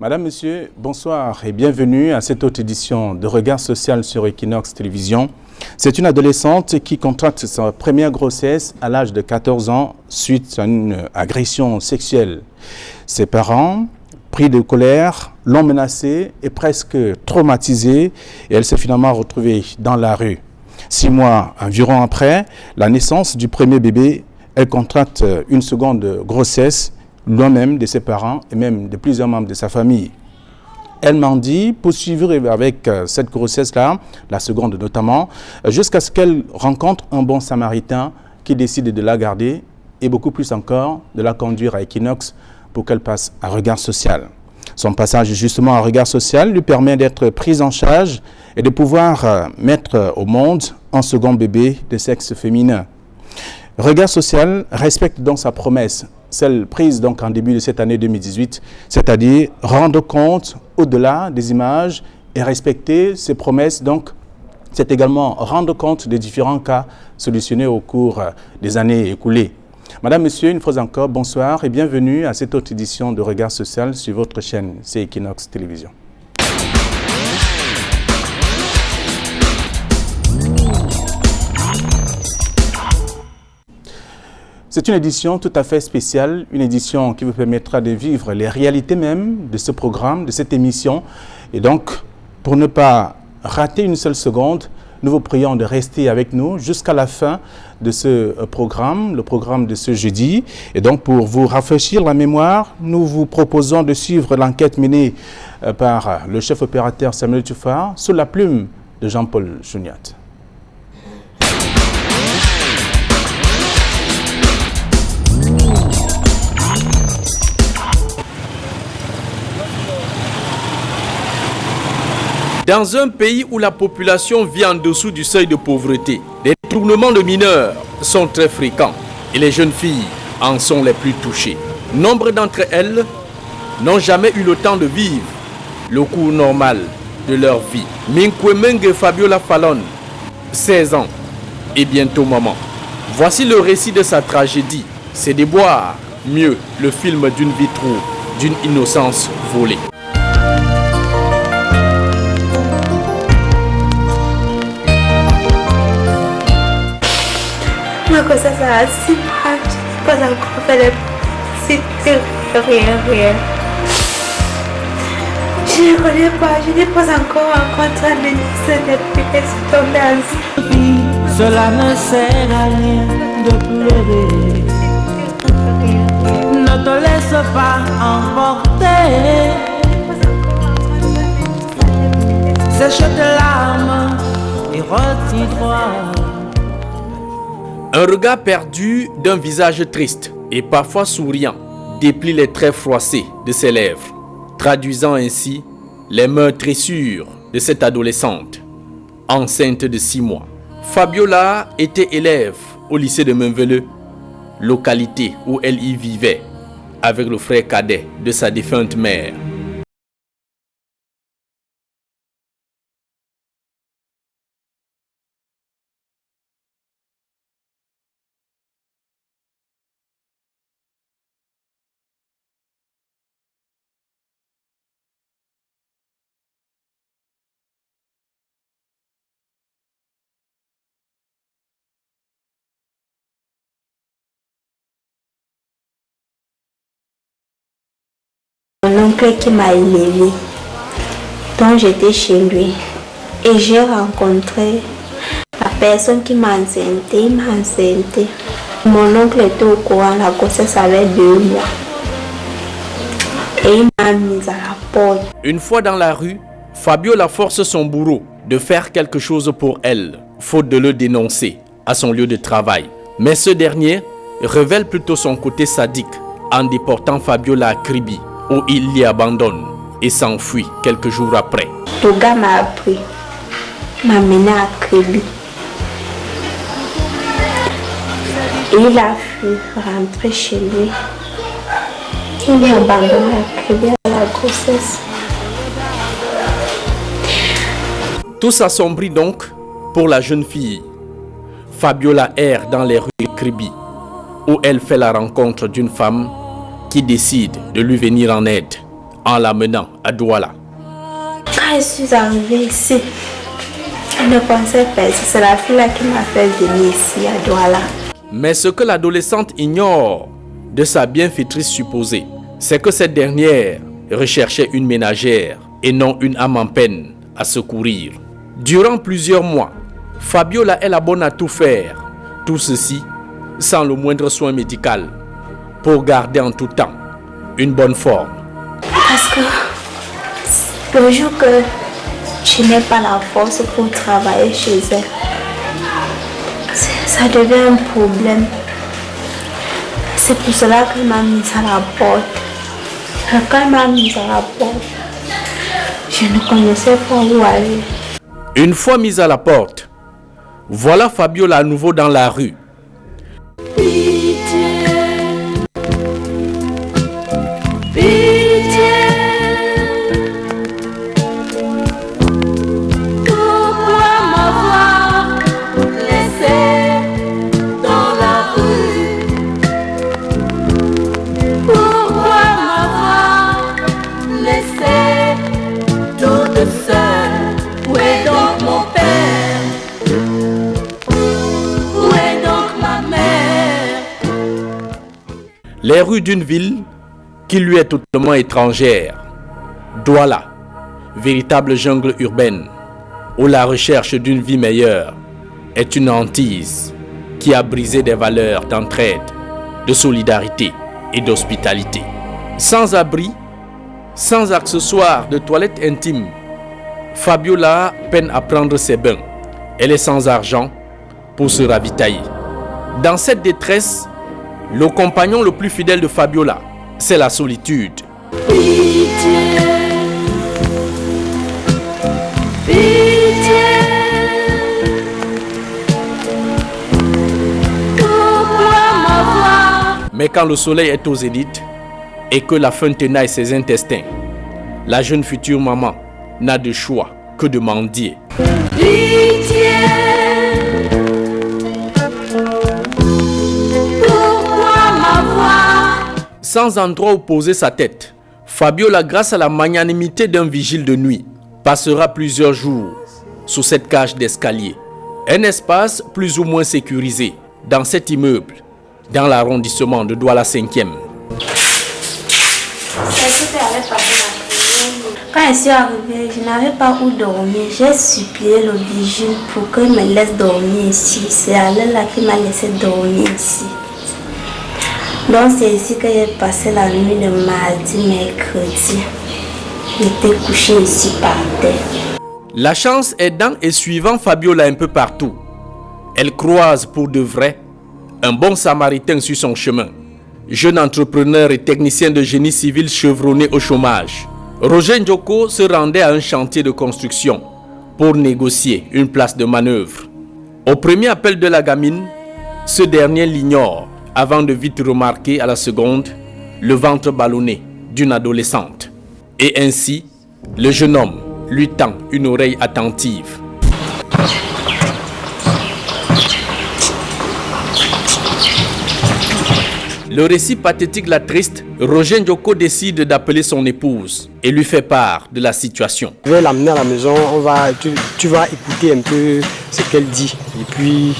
Madame, Monsieur, bonsoir et bienvenue à cette autre édition de Regard social sur Equinox Télévision. C'est une adolescente qui contracte sa première grossesse à l'âge de 14 ans suite à une agression sexuelle. Ses parents, pris de colère, l'ont menacée et presque traumatisée et elle s'est finalement retrouvée dans la rue. 6 mois environ après la naissance du premier bébé, elle contracte une seconde grossesse, loin même de ses parents et même de plusieurs membres de sa famille. Elle mendie pour suivre avec cette grossesse-là, la seconde notamment, jusqu'à ce qu'elle rencontre un bon samaritain qui décide de la garder et beaucoup plus encore de la conduire à Equinox pour qu'elle passe à Regard social. Son passage justement à Regard social lui permet d'être prise en charge et de pouvoir mettre au monde un second bébé de sexe féminin. Regard social respecte donc sa promesse, celle prise donc en début de cette année 2018, c'est-à-dire rendre compte au-delà des images et respecter ses promesses. Donc, c'est également rendre compte des différents cas solutionnés au cours des années écoulées. Madame, Monsieur, une fois encore, bonsoir et bienvenue à cette autre édition de Regard social sur votre chaîne, c'est Equinox Télévision. C'est une édition tout à fait spéciale, une édition qui vous permettra de vivre les réalités même de ce programme, de cette émission. Et donc, pour ne pas rater une seule seconde, nous vous prions de rester avec nous jusqu'à la fin de ce programme, le programme de ce jeudi. Et donc, pour vous rafraîchir la mémoire, nous vous proposons de suivre l'enquête menée par le chef opérateur Samuel Tufar sous la plume de Jean-Paul Chouniat. Dans un pays où la population vit en dessous du seuil de pauvreté, les détournements de mineurs sont très fréquents et les jeunes filles en sont les plus touchées. Nombre d'entre elles n'ont jamais eu le temps de vivre le cours normal de leur vie. Minkwemenge Fabiola Fallon, 16 ans et bientôt maman. Voici le récit de sa tragédie. C'est déboire, mieux le film d'une vie trouble, d'une innocence volée. Que ça a si mal, je n'ai pas encore fait rien. Je ne connais pas, je n'ai pas encore rencontré un ministre depuis que je suis tombée enceinte. Cela ne sert à rien de pleurer. Ne te laisse pas emporter. Sèche tes larmes et retire-toi. Un regard perdu d'un visage triste et parfois souriant déplie les traits froissés de ses lèvres, traduisant ainsi les meurtrissures de cette adolescente, enceinte de 6 mois. Fabiola était élève au lycée de Menveleu, localité où elle y vivait, avec le frère cadet de sa défunte mère. Mon oncle qui m'a élevé, dont j'étais chez lui, et j'ai rencontré la personne qui m'a enceintée, Mon oncle était au courant, la grossesse avait 2 mois. Et il m'a mise à la porte. Une fois dans la rue, Fabiola force son bourreau de faire quelque chose pour elle, faute de le dénoncer à son lieu de travail. Mais ce dernier révèle plutôt son côté sadique en déportant Fabiola à Kribi, où il l'y abandonne et s'enfuit quelques jours après. Le gars m'a appris, m'a mené à Kribi. Et il a fui rentrer chez lui. Il m'a abandonné à Kribi à la grossesse. Tout s'assombrit donc pour la jeune fille. Fabiola erre dans les rues de Kribi, où elle fait la rencontre d'une femme qui décide de lui venir en aide en l'amenant à Douala. Quand je suis arrivée ici, je ne pensais pas que c'est la fille là qui m'a fait venir ici à Douala. Mais ce que l'adolescente ignore de sa bienfaitrice supposée, c'est que cette dernière recherchait une ménagère et non une âme en peine à secourir. Durant plusieurs mois, Fabiola est la bonne à tout faire. Tout ceci sans le moindre soin médical pour garder en tout temps une bonne forme. Parce que le jour que je n'ai pas la force pour travailler chez elle, ça devient un problème. C'est pour cela qu'elle m'a mise à la porte. Quand elle m'a mise à la porte, je ne connaissais pas où aller. Une fois mise à la porte, voilà Fabiola à nouveau dans la rue. Les rues d'une ville qui lui est totalement étrangère. Douala, véritable jungle urbaine, où la recherche d'une vie meilleure est une hantise qui a brisé des valeurs d'entraide, de solidarité et d'hospitalité. Sans abri, sans accessoires de toilette intime, Fabiola peine à prendre ses bains. Elle est sans argent pour se ravitailler. Dans cette détresse, le compagnon le plus fidèle de Fabiola, c'est la solitude. Mais quand le soleil est au zénith et que la faim tenaille ses intestins, la jeune future maman n'a de choix que de mendier. Sans endroit où poser sa tête, Fabiola, grâce à la magnanimité d'un vigile de nuit, passera plusieurs jours sous cette cage d'escalier. Un espace plus ou moins sécurisé dans cet immeuble, dans l'arrondissement de Douala 5e. Quand je suis arrivée, je n'avais pas où dormir. J'ai supplié le vigile pour qu'il me laisse dormir ici. C'est elle là qui m'a laissé dormir ici. Donc c'est ici que j'ai passé la nuit de mardi, mercredi. J'étais couchée ici par terre. La chance aidant et suivant Fabiola un peu partout, elle croise pour de vrai un bon samaritain sur son chemin. Jeune entrepreneur et technicien de génie civil chevronné au chômage, Roger Njoko se rendait à un chantier de construction pour négocier une place de manœuvre. Au premier appel de la gamine, ce dernier l'ignore avant de vite remarquer à la seconde le ventre ballonné d'une adolescente. Et ainsi, le jeune homme lui tend une oreille attentive. Le récit pathétique l'attriste. Roger Njoko décide d'appeler son épouse et lui fait part de la situation. Je vais l'amener à la maison, tu vas écouter un peu ce qu'elle dit. Et puis,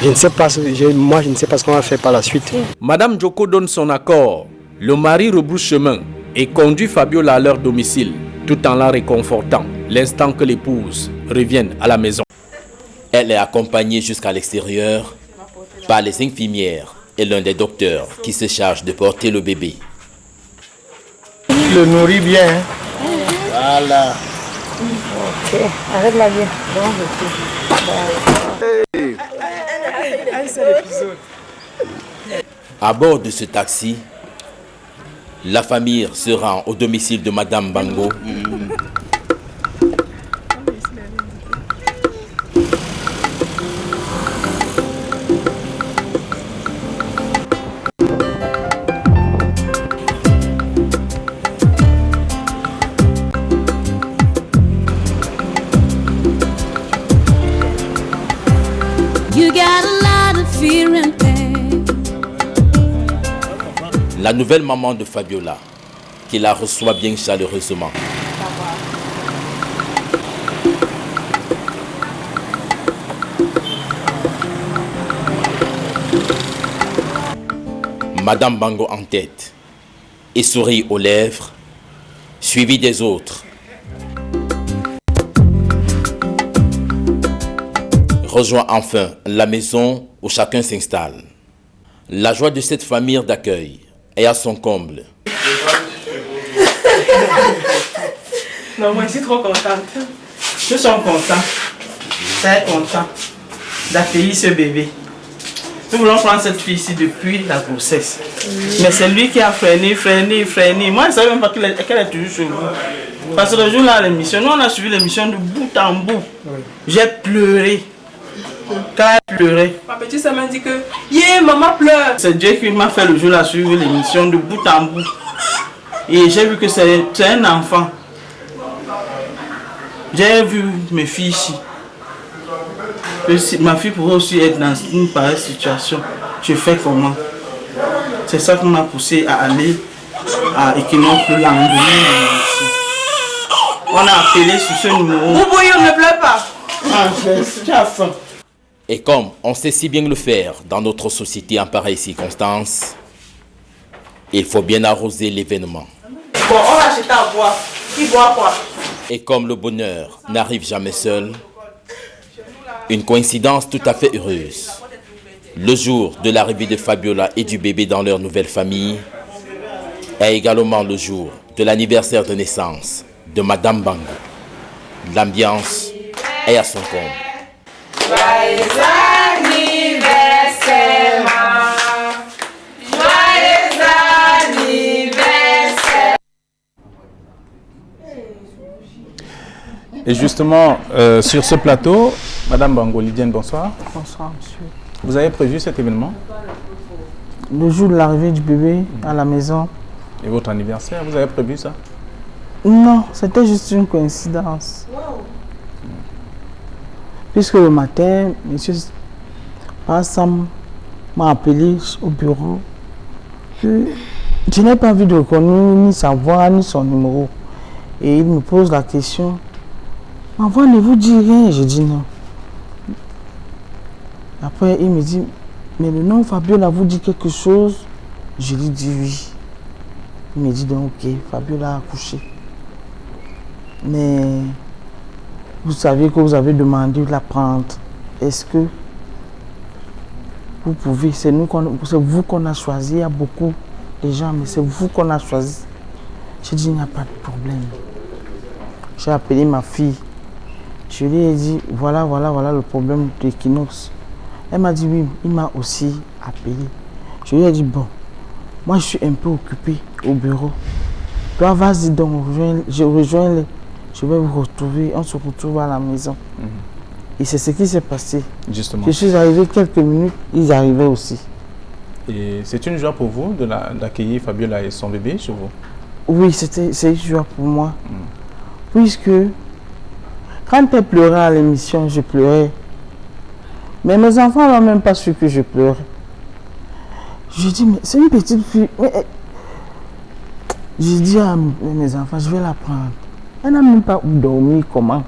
je ne sais pas ce qu'on va faire par la suite. Madame Njoko donne son accord. Le mari rebrousse chemin et conduit Fabiola à leur domicile, tout en la réconfortant l'instant que l'épouse revienne à la maison. Elle est accompagnée jusqu'à l'extérieur par les infirmières et l'un des docteurs qui se charge de porter le bébé. Le nourrit bien. Hein? Voilà. Ok, arrête-la bien. À bord de ce taxi, la famille se rend au domicile de Madame Bango. La nouvelle maman de Fabiola qui la reçoit bien chaleureusement. Madame Bango en tête et sourit aux lèvres, suivi des autres. Rejoint enfin la maison où chacun s'installe. La joie de cette famille d'accueil est à son comble. Non, moi je suis trop contente. Je suis content, très content d'accueillir ce bébé. Nous voulons prendre cette fille ici depuis la grossesse. Mais c'est lui qui a freiné. Moi, je ne savais même pas qu'elle est toujours chez vous. Parce que le jour-là, l'émission, nous on a suivi l'émission de bout en bout. J'ai pleuré. Quand elle pleurait. Ma petite sœur m'a dit que, maman pleure. C'est Dieu qui m'a fait le jour-là suivre l'émission de bout en bout. Et j'ai vu que c'est un enfant. J'ai vu mes filles ici. Ma fille pourrait aussi être dans une pareille situation. Je fais comment? C'est ça qui m'a poussé à aller à Equinox le lendemain de l'émission. On a appelé sur ce numéro. Vous voyez, on ne pleure pas. Tu as faim. Et comme on sait si bien le faire dans notre société en pareille circonstance, il faut bien arroser l'événement. Bon, on va acheter à boire. Qui boit quoi? Et comme le bonheur n'arrive jamais seul, une coïncidence tout à fait heureuse. Le jour de l'arrivée de Fabiola et du bébé dans leur nouvelle famille est également le jour de l'anniversaire de naissance de Madame Bango. L'ambiance est à son comble. Joyeux anniversaire, joyeux anniversaire. Et justement, sur ce plateau, Madame Bango, Lydienne, bonsoir. Bonsoir, monsieur. Vous avez prévu cet événement? Le jour de l'arrivée du bébé à la maison. Et votre anniversaire, vous avez prévu ça? Non, c'était juste une coïncidence. Puisque le matin, monsieur Passam m'a appelé au bureau. Je n'ai pas vu de reconnaître ni sa voix ni son numéro. Et il me pose la question. Ma voix ne vous dit rien? Je dis non. Après, il me dit, mais le nom Fabiola vous dit quelque chose? Je lui dis oui. Il me dit donc, ok, Fabiola a accouché. Mais vous savez que vous avez demandé de la prendre. Est-ce que vous pouvez? C'est vous qu'on a choisi. Il y a beaucoup de gens, mais c'est vous qu'on a choisi. J'ai dit, il n'y a pas de problème. J'ai appelé ma fille. Je lui ai dit, voilà le problème de l'Equinox. Elle m'a dit, oui, il m'a aussi appelé. Je lui ai dit, bon, moi je suis un peu occupé au bureau. Toi, vas-y donc, je rejoins-les. Je vais vous retrouver, on se retrouve à la maison. Et c'est ce qui s'est passé. Justement. Je suis arrivé quelques minutes, ils arrivaient aussi. Et c'est une joie pour vous d'accueillir Fabiola et son bébé chez vous? Oui, c'est une joie pour moi. Puisque quand elle pleurait à l'émission, je pleurais. Mais mes enfants n'ont même pas su que je pleurais. Je dis, mais c'est une petite fille. J'ai dit à mes enfants, je vais la prendre. Elle n'a même pas dormi, comment?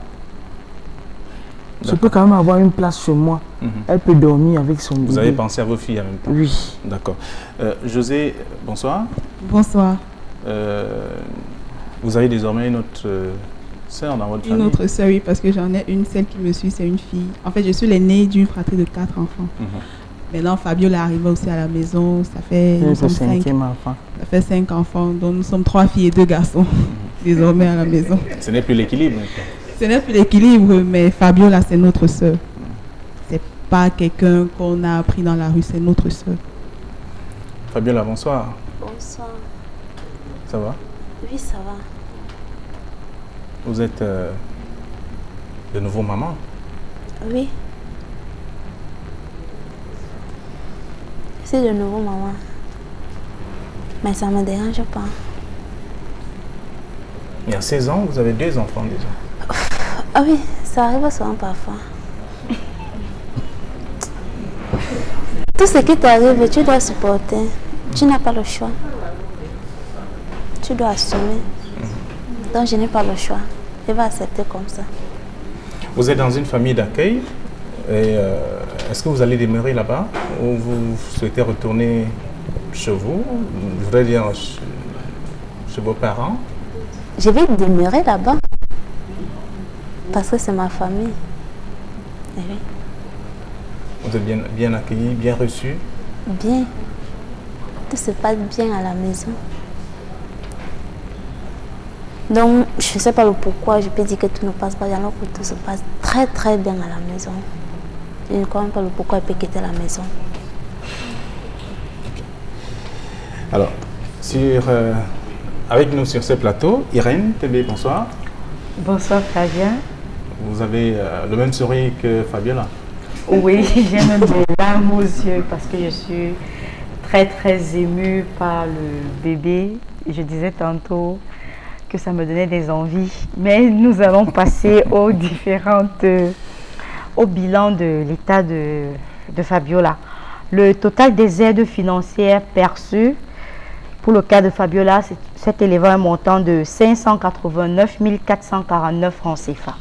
Je peux quand même avoir une place chez moi. Elle peut dormir avec son bébé. Vous avez pensé à vos filles en même temps? Oui. D'accord. José, bonsoir. Bonsoir. Vous avez désormais une autre sœur dans votre famille? Une autre sœur, oui, parce que j'en ai une, celle qui me suit, c'est une fille. En fait, je suis l'aînée d'une fratrie de 4 enfants. Maintenant, Fabiola est arrivée aussi à la maison. Ça fait 5 enfants, donc nous sommes 3 filles et 2 garçons désormais à la maison. Ce n'est plus l'équilibre. Ce n'est plus l'équilibre, mais Fabiola, c'est notre sœur. C'est pas quelqu'un qu'on a appris dans la rue, c'est notre sœur. Fabiola, bonsoir. Bonsoir. Ça va? Oui, ça va. Vous êtes de nouveau maman? Oui. C'est de nouveau maman. Mais ça ne me dérange pas. Il y a 16 ans, vous avez 2 enfants déjà. Ah oui, ça arrive souvent parfois. Tout ce qui t'arrive, tu dois supporter. Tu n'as pas le choix. Tu tu dois assumer. Donc je n'ai pas le choix. Je vais accepter comme ça. Vous êtes dans une famille d'accueil. Est-ce que vous allez demeurer là-bas ou vous souhaitez retourner chez vous? Je voudrais dire chez vos parents. Je vais demeurer là-bas. Parce que c'est ma famille. Et oui. Vous êtes bien accueillis, bien reçus? Bien. Tout se passe bien à la maison. Donc, je ne sais pas le pourquoi, je peux dire que tout ne passe pas bien, alors que tout se passe très très bien à la maison. Je ne comprends pas le pourquoi elle peut quitter la maison. Alors, avec nous sur ce plateau, Irène Tébé, bonsoir. Bonsoir Fabien. Vous avez le même sourire que Fabiola? Oui, j'ai même des larmes aux yeux parce que je suis très très émue par le bébé. Je disais tantôt que ça me donnait des envies. Mais nous allons passer au bilan de l'état de Fabiola. Le total des aides financières perçues pour le cas de Fabiola s'est élevé à un montant de 589 449 francs CFA.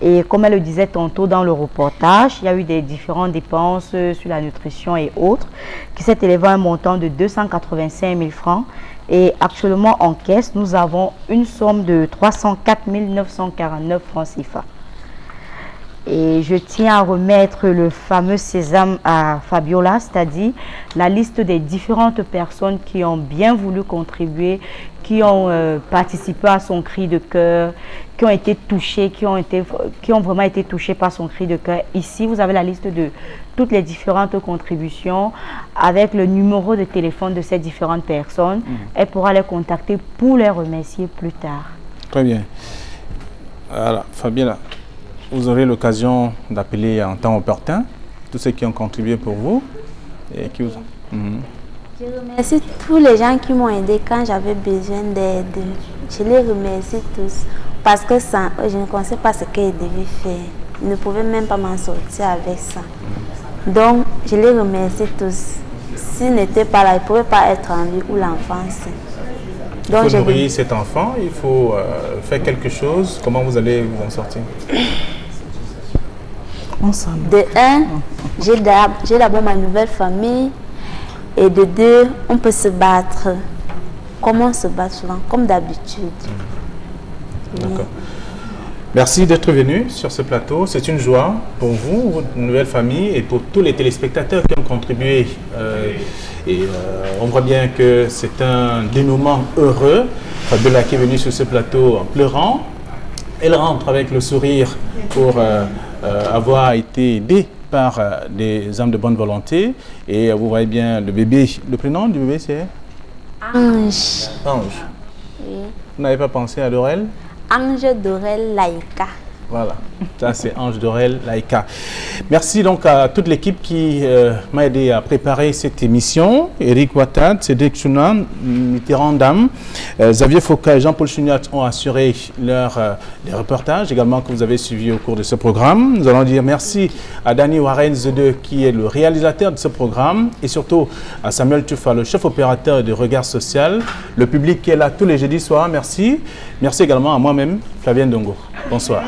Et comme elle le disait tantôt dans le reportage, il y a eu des différentes dépenses sur la nutrition et autres qui s'est élevé à un montant de 285 000 francs. Et actuellement en caisse, nous avons une somme de 304 949 francs CFA. Et je tiens à remettre le fameux sésame à Fabiola, c'est-à-dire la liste des différentes personnes qui ont bien voulu contribuer, qui ont participé à son cri de cœur, qui ont été touchés, qui ont vraiment été touchés par son cri de cœur. Ici, vous avez la liste de toutes les différentes contributions avec le numéro de téléphone de ces différentes personnes. Elle pourra les contacter pour les remercier plus tard. Très bien. Voilà, Fabiola, vous aurez l'occasion d'appeler en temps opportun tous ceux qui ont contribué pour vous et qui vous ont... Je remercie tous les gens qui m'ont aidé quand j'avais besoin d'aide. Je les remercie tous parce que sans eux, je ne connaissais pas ce qu'ils devaient faire. Ils ne pouvaient même pas m'en sortir avec ça. Donc, je les remercie tous. S'ils n'étaient pas là, ils ne pouvaient pas être en vie ou l'enfance. Il faut nourrir cet enfant, il faut faire quelque chose. Comment vous allez vous en sortir? De un, j'ai d'abord ma nouvelle famille. Et de deux, on peut se battre. Comme on se bat souvent, comme d'habitude. D'accord. Merci d'être venu sur ce plateau. C'est une joie pour vous, votre nouvelle famille et pour tous les téléspectateurs qui ont contribué. On voit bien que c'est un dénouement heureux. Fabiola qui est venue sur ce plateau en pleurant. Elle rentre avec le sourire pour avoir été aidée par des hommes de bonne volonté. Et vous voyez bien le bébé. Le prénom du bébé, c'est Ange. Ange. Oui. Vous n'avez pas pensé à Dorel? Ange Dorel Laïka. Voilà, ça c'est Ange Dorel Laïka. Merci donc à toute l'équipe qui m'a aidé à préparer cette émission. Eric Ouattad, Cédric Chounan, Mitterrand Dam, Xavier Foucault et Jean-Paul Chuniat ont assuré les reportages également que vous avez suivis au cours de ce programme. Nous allons dire merci à Danny Warren Zede qui est le réalisateur de ce programme et surtout à Samuel Tufa, le chef opérateur de Regard Social, le public qui est là tous les jeudis soirs. Merci. Merci également à moi-même, Flavien Dongo. Bonsoir.